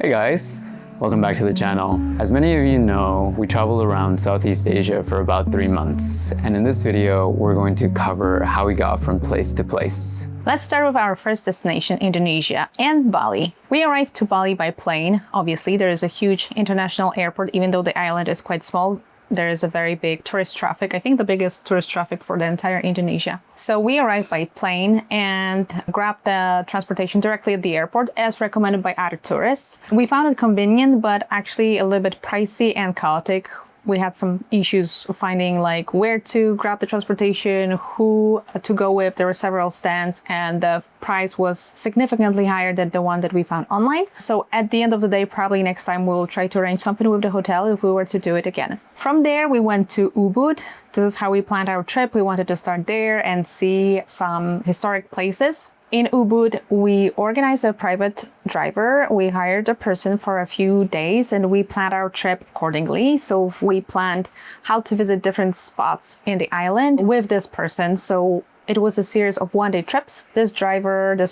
Hey guys, welcome back to the channel. As many of you know, we traveled around Southeast Asia for about 3 months, and in this video, we're going to cover how we got from place to place. Let's start with our first destination, Indonesia and Bali. We arrived to Bali by plane. Obviously, there is a huge international airport, even though the island is quite small. There is a very big tourist traffic. I think the biggest tourist traffic for the entire Indonesia. So we arrived by plane and grabbed the transportation directly at the airport as recommended by other tourists. We found it convenient, but actually a little bit pricey and chaotic. We had some issues finding like where to grab the transportation, who to go with. There were several stands and the price was significantly higher than the one that we found online. So at the end of the day, probably next time we'll try to arrange something with the hotel if we were to do it again. From there, we went to Ubud. This is how we planned our trip. We wanted to start there and see some historic places. In Ubud, we organized a private driver. We hired a person for a few days and we planned our trip accordingly. So we planned how to visit different spots in the island with this person. So it was a series of one-day trips. This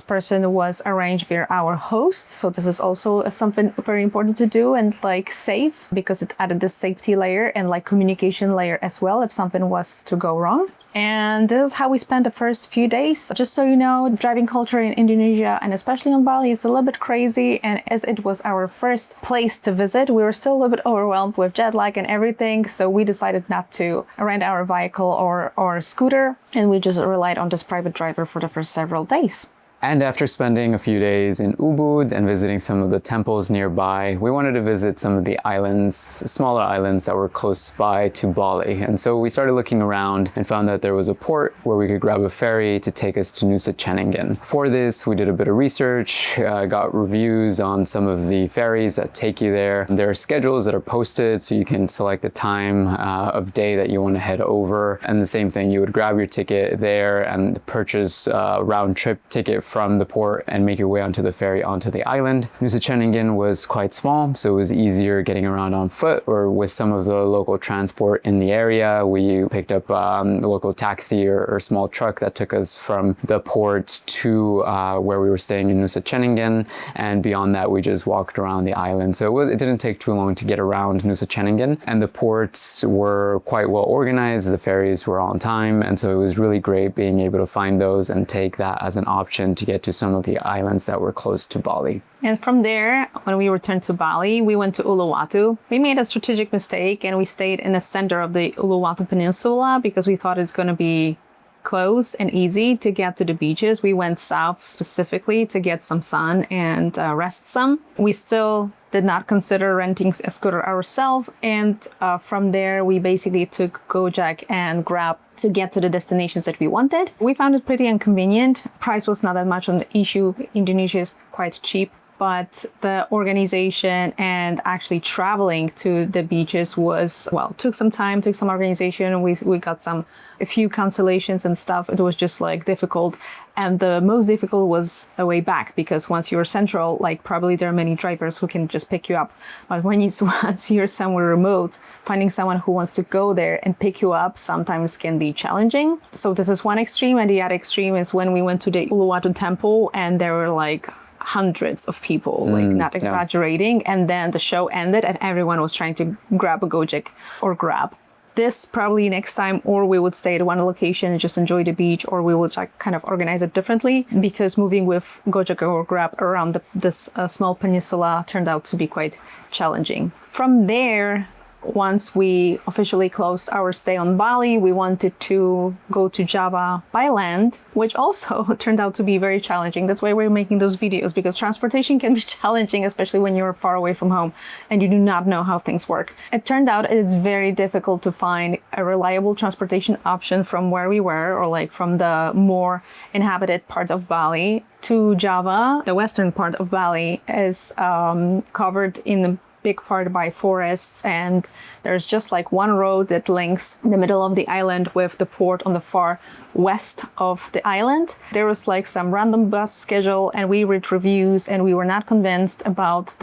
person was arranged via our host. So this is also something very important to do and like safe because it added this safety layer and like communication layer as well if something was to go wrong. And this is how we spent the first few days. Just so you know, driving culture in Indonesia and especially on Bali is a little bit crazy. And as it was our first place to visit, we were still a little bit overwhelmed with jet lag and everything. So we decided not to rent our vehicle or scooter. And we just relied on this private driver for the first several days. And after spending a few days in Ubud and visiting some of the temples nearby, we wanted to visit some of the islands, smaller islands that were close by to Bali. And so we started looking around and found that there was a port where we could grab a ferry to take us to Nusa Ceningen. For this, we did a bit of research, got reviews on some of the ferries that take you there. There are schedules that are posted so you can select the time of day that you want to head over. And the same thing, you would grab your ticket there and purchase a round trip ticket from the port and make your way onto the ferry onto the island. Nusa Ceningen was quite small, so it was easier getting around on foot or with some of the local transport in the area. We picked up a local taxi or small truck that took us from the port to where we were staying in Nusa Ceningen, and beyond that we just walked around the island. So it didn't take too long to get around Nusa Ceningen, and the ports were quite well organized. The ferries were on time, and so it was really great being able to find those and take that as an option to get to some of the islands that were close to Bali. And from there, when we returned to Bali, we went to Uluwatu. We made a strategic mistake and we stayed in the center of the Uluwatu Peninsula because we thought it's going to be close and easy to get to the beaches. We went south specifically to get some sun and rest some. We still did not consider renting a scooter ourselves, and from there we basically took Gojek and Grab to get to the destinations that we wanted. We found it pretty inconvenient. Price was not that much on the issue. Indonesia is quite cheap, but the organization and actually traveling to the beaches was, well, took some time, took some organization. We got a few cancellations and stuff. It was just like difficult. And the most difficult was the way back because once you're central, like probably there are many drivers who can just pick you up. But once you're somewhere remote, finding someone who wants to go there and pick you up sometimes can be challenging. So this is one extreme, and the other extreme is when we went to the Uluwatu temple and there were like hundreds of people, like not exaggerating. Yeah. And then the show ended and everyone was trying to grab a Gojek or Grab. This probably next time, or we would stay at one location and just enjoy the beach, or we would like kind of organize it differently because moving with Gojek or Grab around this small peninsula turned out to be quite challenging. From there, once we officially closed our stay on Bali, we wanted to go to Java by land, which also turned out to be very challenging. That's why we're making those videos, because transportation can be challenging, especially when you're far away from home and you do not know how things work. It turned out it's very difficult to find a reliable transportation option from where we were, or like from the more inhabited part of Bali to Java. The western part of Bali is covered in big part by forests, and there's just like one road that links the middle of the island with the port on the far west of the island. There was like some random bus schedule, and we read reviews, and we were not convinced about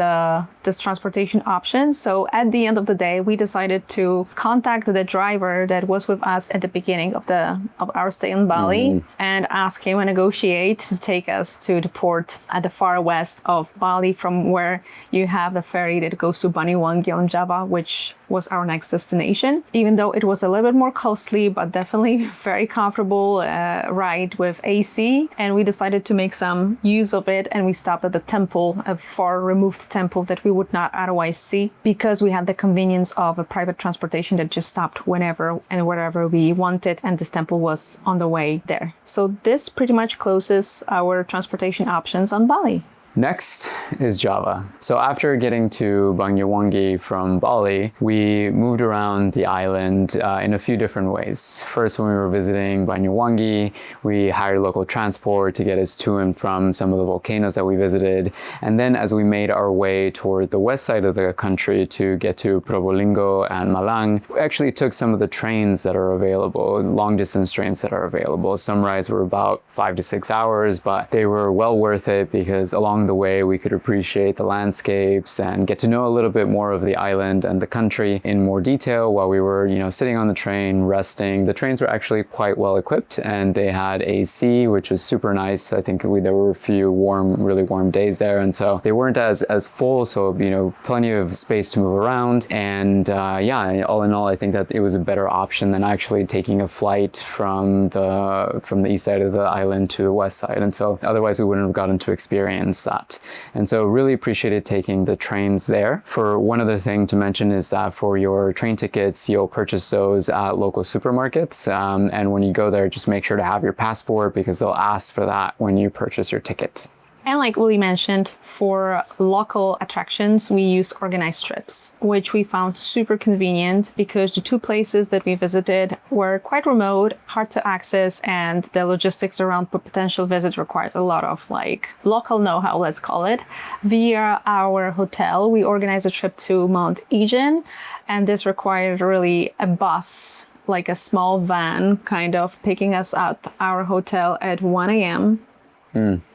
this transportation option. So at the end of the day, we decided to contact the driver that was with us at the beginning of our stay in Bali and ask him and negotiate to take us to the port at the far west of Bali, from where you have the ferry that goes to Banyuwangi on Java, which was our next destination. Even though it was a little bit more costly, but definitely very comfortable ride with AC. And we decided to make some use of it, and we stopped at the temple, a far removed temple that we would not otherwise see, because we had the convenience of a private transportation that just stopped whenever and wherever we wanted, and this temple was on the way there. So this pretty much closes our transportation options on Bali. Next is Java. So after getting to Banyuwangi from Bali, we moved around the island in a few different ways. First, when we were visiting Banyuwangi, we hired local transport to get us to and from some of the volcanoes that we visited. And then as we made our way toward the west side of the country to get to Probolinggo and Malang, we actually took some of the trains that are available, long distance trains that are available. Some rides were about 5 to 6 hours, but they were well worth it, because along the way we could appreciate the landscapes and get to know a little bit more of the island and the country in more detail while we were, sitting on the train, resting. The trains were actually quite well equipped, and they had AC, which was super nice. I think there were a few really warm days there, and so they weren't as full, so plenty of space to move around. And all in all, I think that it was a better option than actually taking a flight from the east side of the island to the west side, and so otherwise we wouldn't have gotten to experience that. And so really appreciated taking the trains there. For one other thing to mention is that for your train tickets, you'll purchase those at local supermarkets. And when you go there, just make sure to have your passport, because they'll ask for that when you purchase your ticket. And like Uli mentioned, for local attractions, we use organized trips, which we found super convenient, because the two places that we visited were quite remote, hard to access, and the logistics around potential visits required a lot of local know-how, let's call it. Via our hotel, we organized a trip to Mount Ijen, and this required really a bus, like a small van, kind of picking us at our hotel at 1 a.m.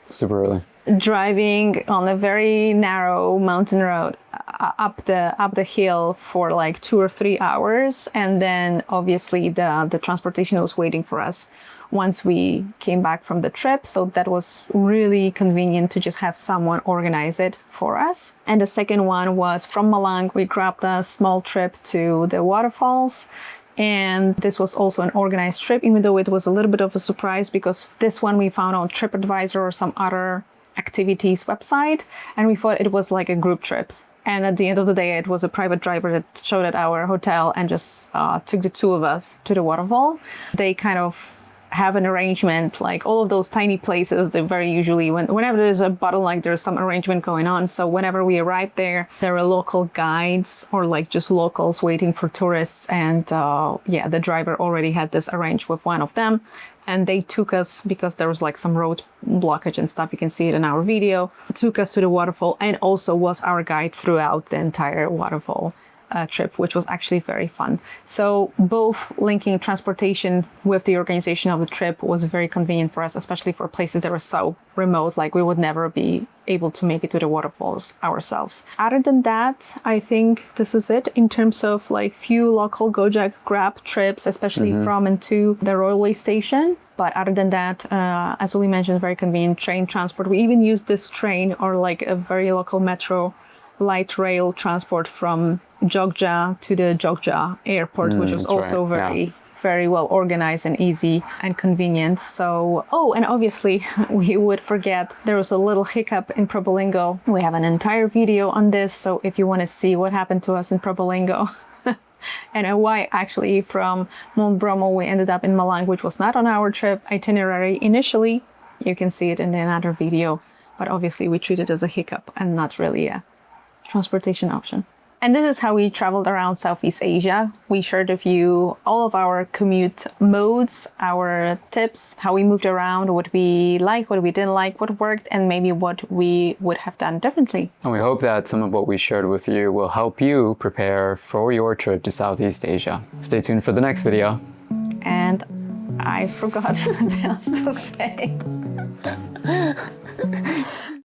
Super early. Driving on a very narrow mountain road up the hill for 2 or 3 hours, and then obviously the transportation was waiting for us once we came back from the trip. So that was really convenient to just have someone organize it for us. And the second one was from Malang. We grabbed a small trip to the waterfalls. And this was also an organized trip, even though it was a little bit of a surprise, because this one we found on TripAdvisor or some other activities website, and we thought it was like a group trip. And at the end of the day, it was a private driver that showed at our hotel and just took the two of us to the waterfall. They kind of have an arrangement, like all of those tiny places, they very usually, whenever there's a bottleneck, there's some arrangement going on. So whenever we arrived there are local guides or just locals waiting for tourists. And the driver already had this arranged with one of them. And they took us, because there was some road blockage and stuff, you can see it in our video, took us to the waterfall, and also was our guide throughout the entire waterfall trip, which was actually very fun. So both linking transportation with the organization of the trip was very convenient for us, especially for places that were so remote, we would never be able to make it to the waterfalls ourselves. Other than that, I think this is it in terms of few local Gojek Grab trips, especially from and to the railway station. But other than that, as Uli mentioned, very convenient train transport. We even used this train or a very local metro light rail transport from Jogja to the Jogja airport, which was also very well organized and easy and convenient. So, and obviously we would forget, there was a little hiccup in Probolinggo. We have an entire video on this, so if you want to see what happened to us in Probolinggo and why actually from Mount Bromo we ended up in Malang, which was not on our trip itinerary initially, you can see it in another video. But obviously we treat it as a hiccup and not really a transportation option. And this is how we traveled around Southeast Asia. We shared with you all of our commute modes, our tips, how we moved around, what we liked, what we didn't like, what worked, and maybe what we would have done differently. And we hope that some of what we shared with you will help you prepare for your trip to Southeast Asia. Stay tuned for the next video. And I forgot what else to say.